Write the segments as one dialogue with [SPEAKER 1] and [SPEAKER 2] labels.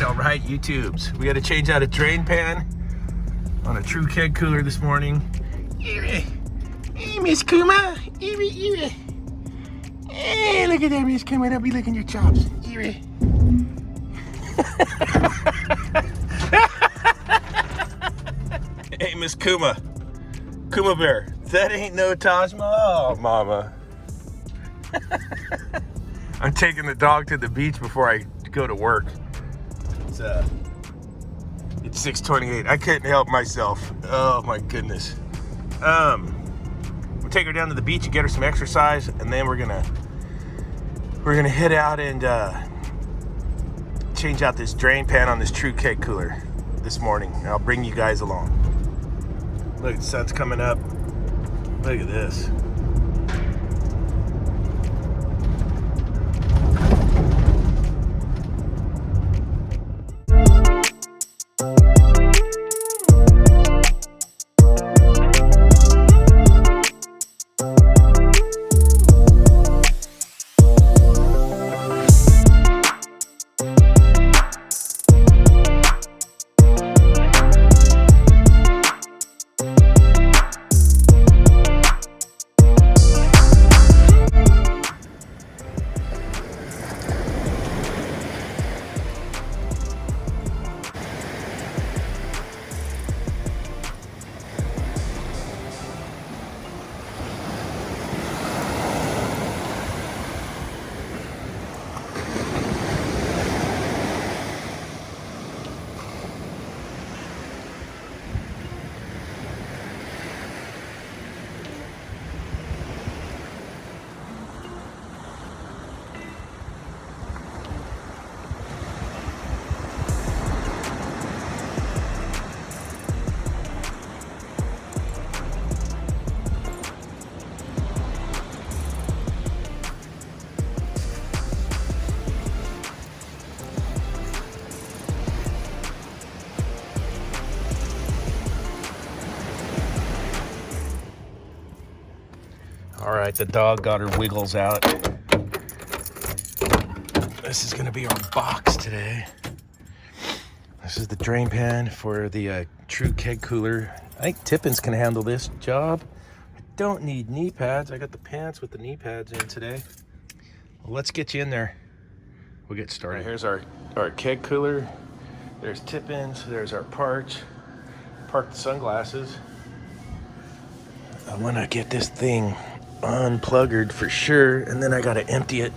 [SPEAKER 1] All right, YouTubes. We got to change out a drain pan on a True Keg cooler this morning. Hey, Miss Kuma. Hey, look at that, Miss Kuma. Don't be licking your chops. Hey, Miss Kuma. Kuma Bear. That ain't no Taj Mahal, Mama. I'm taking the dog to the beach before I go to work. It's 6:28. I couldn't help myself. Oh my goodness. We'll take her down to the beach and get her some exercise, and then we're gonna head out and change out this drain pan on this True Keg cooler this morning. And I'll bring you guys along. Look, the sun's coming up. Look at this. All right, the dog got her wiggles out. This is gonna be our box today. This is the drain pan for the True Keg cooler. I think Tippins can handle this job. I don't need knee pads. I got the pants with the knee pads in today. Well, let's get you in there. We'll get started. Right, here's our keg cooler. There's Tippins, there's our park the sunglasses. I wanna get this thing unplugged for sure, and then I gotta empty it.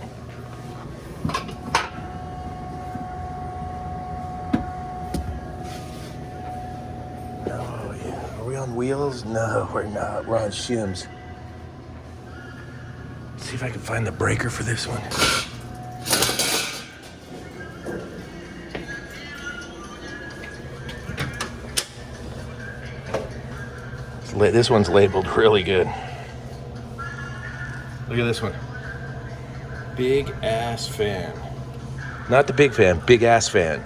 [SPEAKER 1] Oh yeah, are we on wheels? No, we're not. We're on shims. Let's see if I can find the breaker for this one. This one's labeled really good. Look at this one. Big ass fan. Not the big fan, big ass fan.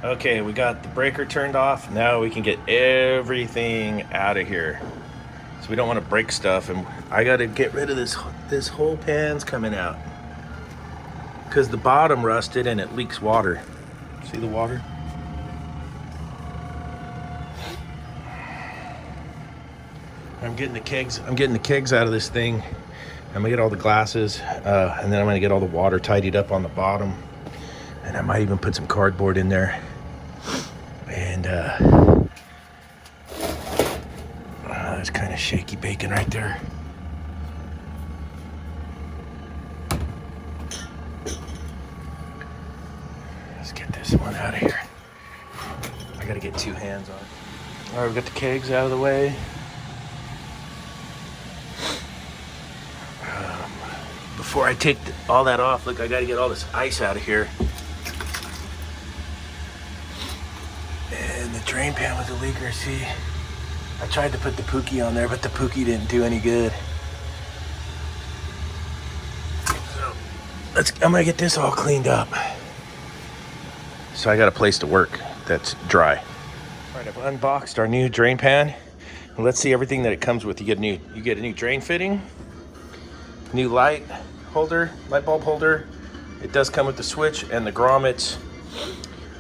[SPEAKER 1] Okay, we got the breaker turned off. Now we can get everything out of here. So we don't want to break stuff, and I got to get rid of this whole pan's coming out. Because the bottom rusted and it leaks water. See the water? I'm getting the kegs out of this thing. I'm gonna get all the glasses, and then I'm gonna get all the water tidied up on the bottom. And I might even put some cardboard in there. And that's kind of shaky bacon right there. Let's get this one out of here. I gotta get two hands on it. All right, we've got the kegs out of the way. Before I take all that off, look, I gotta get all this ice out of here. And the drain pan with the leaker, see? I tried to put the Pookie on there, but the Pookie didn't do any good. So, I'm gonna get this all cleaned up. so I got a place to work that's dry. All right, I've unboxed our new drain pan. And let's see everything that it comes with. You get a new drain fitting, new light bulb holder. It does come with the switch and the grommets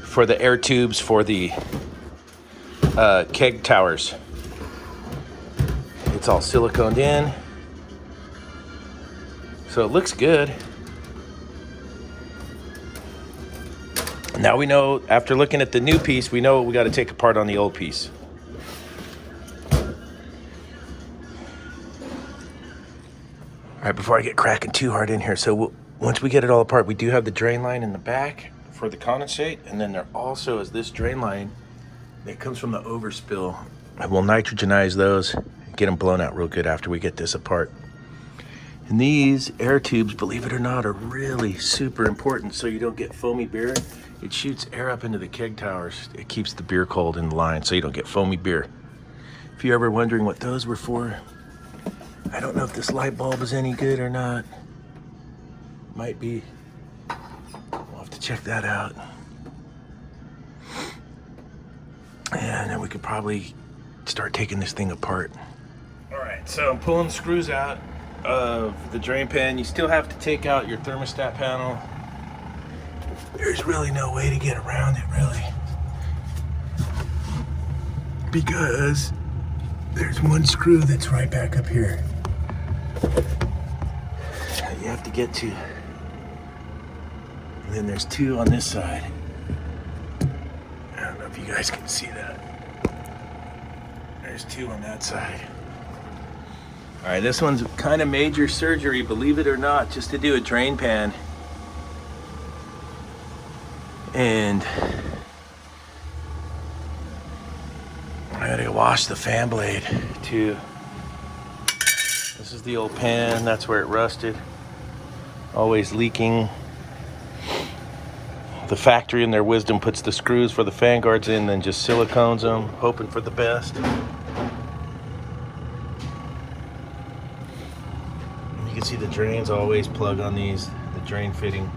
[SPEAKER 1] for the air tubes for the keg towers. It's all siliconed in, so it looks good. Now we know, after looking at the new piece, we know what we got to take apart on the old piece. All right, before I get cracking too hard in here, so once we get it all apart, we do have the drain line in the back for the condensate, and then there also is this drain line that comes from the overspill. And we'll nitrogenize those, get them blown out real good after we get this apart. And these air tubes, believe it or not, are really super important so you don't get foamy beer. It shoots air up into the keg towers. It keeps the beer cold in the line so you don't get foamy beer. If you're ever wondering what those were for, I don't know if this light bulb is any good or not. Might be. We'll have to check that out. And then we could probably start taking this thing apart. All right, so I'm pulling the screws out of the drain pan. You still have to take out your thermostat panel. There's really no way to get around it, really. Because there's one screw that's right back up here. You have to get to. And then there's two on this side. I don't know if you guys can see that. There's two on that side. All right, this one's kind of major surgery, believe it or not, just to do a drain pan. And I gotta wash the fan blade too. This is the old pan, that's where it rusted. Always leaking. The factory in their wisdom puts the screws for the fan guards in, then just silicones them, hoping for the best. You can see the drains always plug on these, the drain fitting.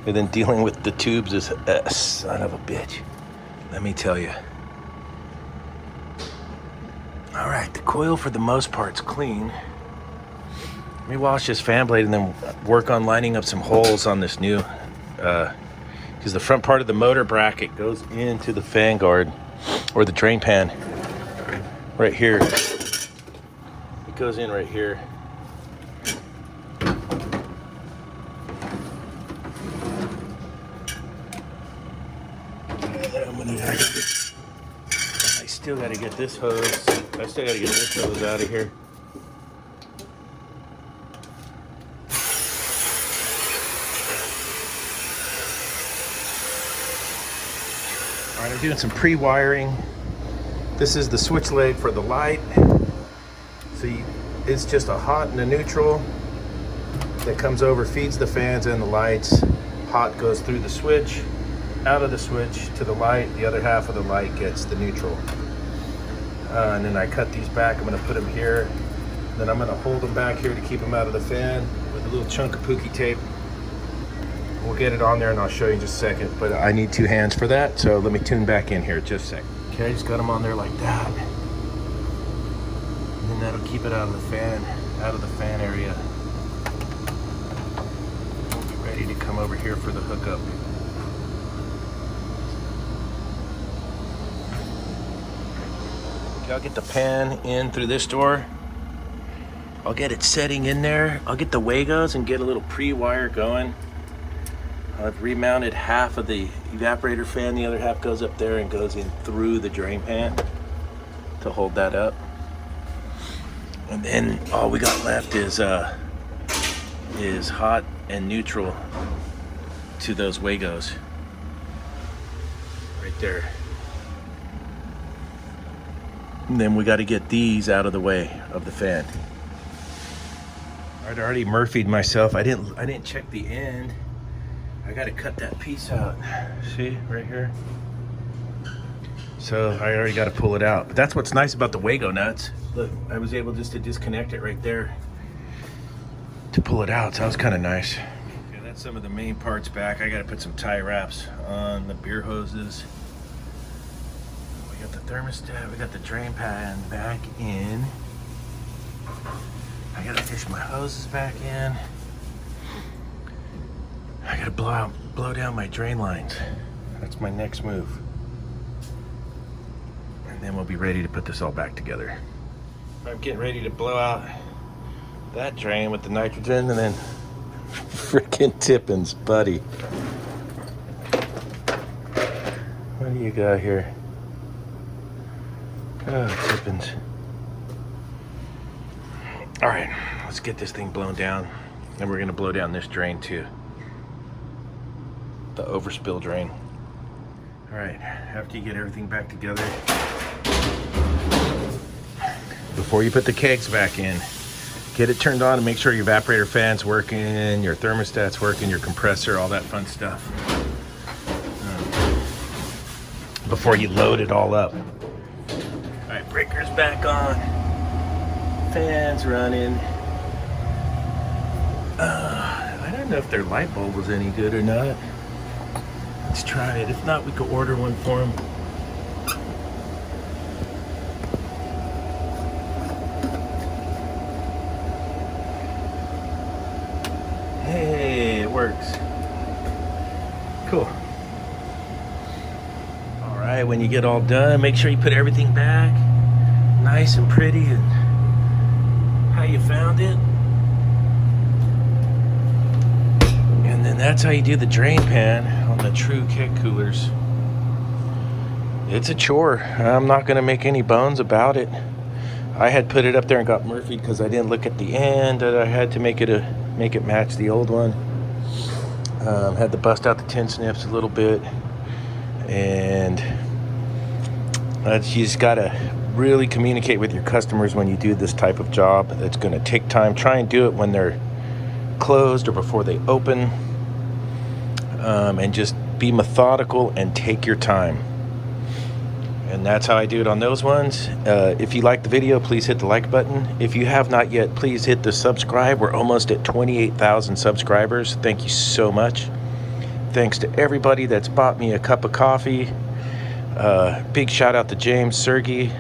[SPEAKER 1] And then dealing with the tubes is a son of a bitch, let me tell you. All right, the coil for the most part's clean. Let me wash this fan blade and then work on lining up some holes on this new, because the front part of the motor bracket goes into the fan guard or the drain pan right here. It goes in right here. I still got to get this hose. I still got to get this hose out of here. All right, I'm doing some pre-wiring. This is the switch leg for the light. So it's just a hot and a neutral that comes over, feeds the fans and the lights. Hot goes through the switch, out of the switch to the light. The other half of the light gets the neutral. And then I cut these back. I'm going to put them here. Then I'm going to hold them back here to keep them out of the fan with a little chunk of pookie tape. We'll get it on there and I'll show you in just a second, but I need two hands for that, so let me tune back in here just a sec. Okay, I just got them on there like that. And then that'll keep it out of the fan area. We'll be ready to come over here for the hookup. Okay, I'll get the pan in through this door. I'll get it setting in there. I'll get the Wagos and get a little pre-wire going. I've remounted half of the evaporator fan. The other half goes up there and goes in through the drain pan to hold that up. And then all we got left is hot and neutral to those Wagos. Right there. And then we got to get these out of the way of the fan. I'd already Murphy'd myself. I didn't check the end. I got to cut that piece out. See, right here. So I already got to pull it out. But that's what's nice about the Wago nuts. Look, I was able just to disconnect it right there to pull it out. So that was kind of nice. Okay, that's some of the main parts back. I got to put some tie wraps on the beer hoses. We got the thermostat. We got the drain pan back in. I got to fish my hoses back in. I got to blow down my drain lines. That's my next move. And then we'll be ready to put this all back together. I'm getting ready to blow out that drain with the nitrogen, and then freaking Tippins, buddy. What do you got here? Oh, Tippins. All right, let's get this thing blown down. And we're gonna blow down this drain too. The overspill drain. All right, after you get everything back together, before you put the kegs back in, get it turned on and make sure your evaporator fan's working, your thermostat's working, your compressor, all that fun stuff. Before you load it all up. All right, breaker's back on. Fan's running. I don't know if their light bulb was any good or not. Let's try it. If not, we could order one for them. Hey, it works. Cool. All right, when you get all done, make sure you put everything back nice and pretty and how you found it. And then that's how you do the drain pan on the True Keg coolers. It's a chore. I'm not going to make any bones about it. I had put it up there and got Murphy'd because I didn't look at the end. That I had to make it match the old one. Had to bust out the tin snips a little bit, and you just gotta really communicate with your customers when you do this type of job. It's going to take time. Try and do it when they're closed or before they open, and just be methodical and take your time. And that's how I do it on those ones. If you like the video, please hit the like button. If you have not yet, please hit the subscribe. We're almost at 28,000 subscribers. Thank you so much. Thanks to everybody that's bought me a cup of coffee. Big shout out to James Sergey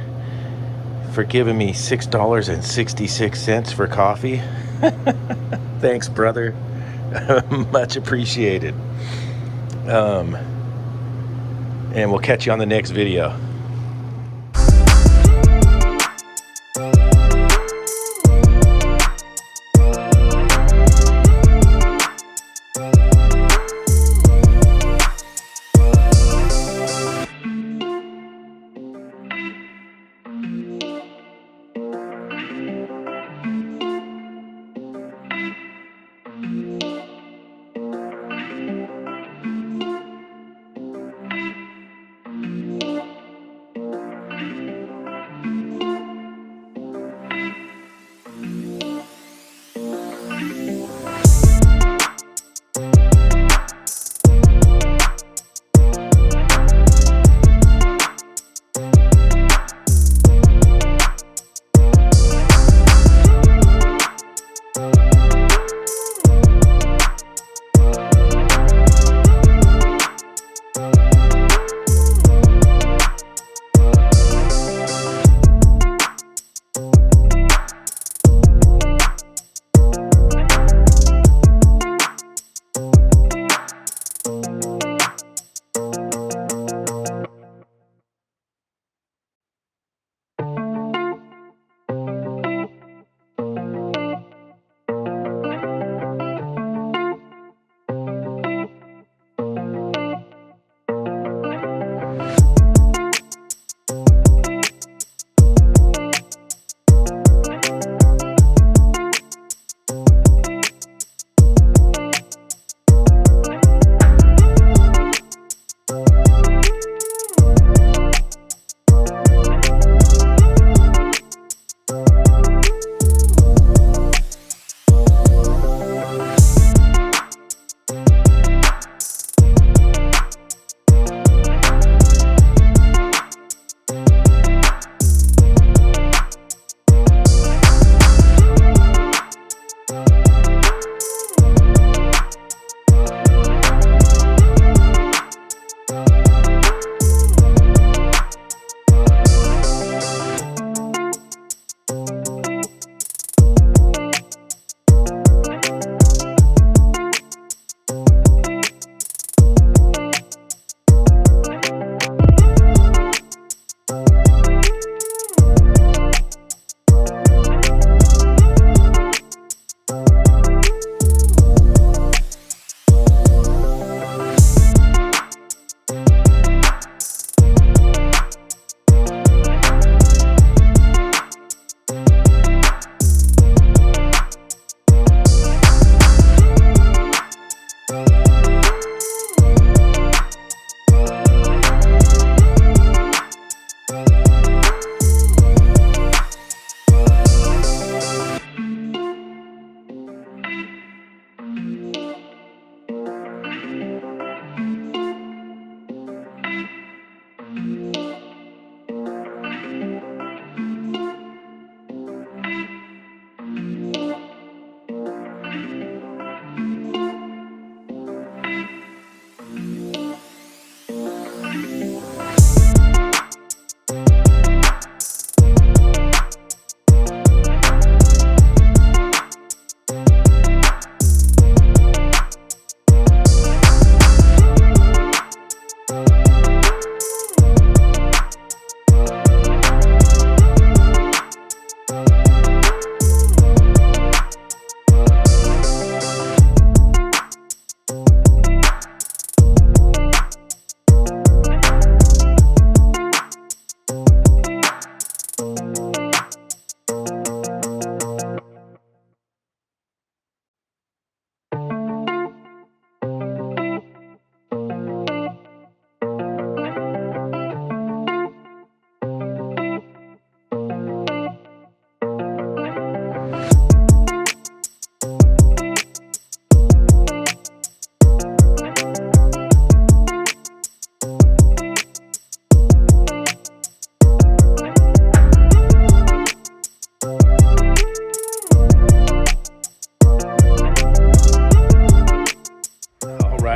[SPEAKER 1] for giving me $6.66 for coffee. Thanks, brother. Much appreciated. And we'll catch you on the next video.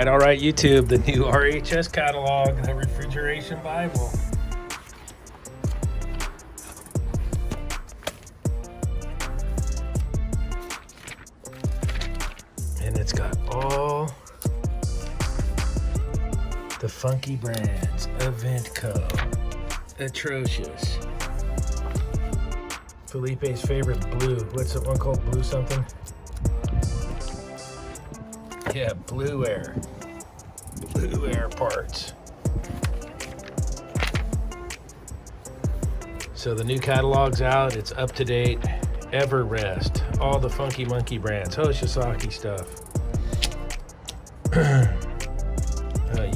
[SPEAKER 1] all right, YouTube, the new RHS catalog, the Refrigeration Bible. And it's got all the funky brands. Eventco, Atrocious, Felipe's favorite blue. What's that one called? Blue something? Yeah, Blue Air. Blue Air parts. So the new catalog's out. It's up to date. Everrest. All the funky monkey brands. H.V.A.C stuff.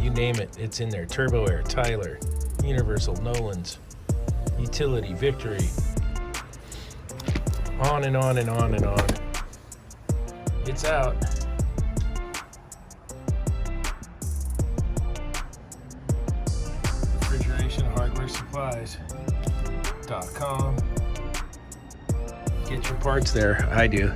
[SPEAKER 1] You name it, it's in there. Turbo Air, Tyler, Universal, Nolan's, Utility, Victory. On and on and on and on. It's out. Refrigeration Hardware Supplies.com. Get your parts there. I do.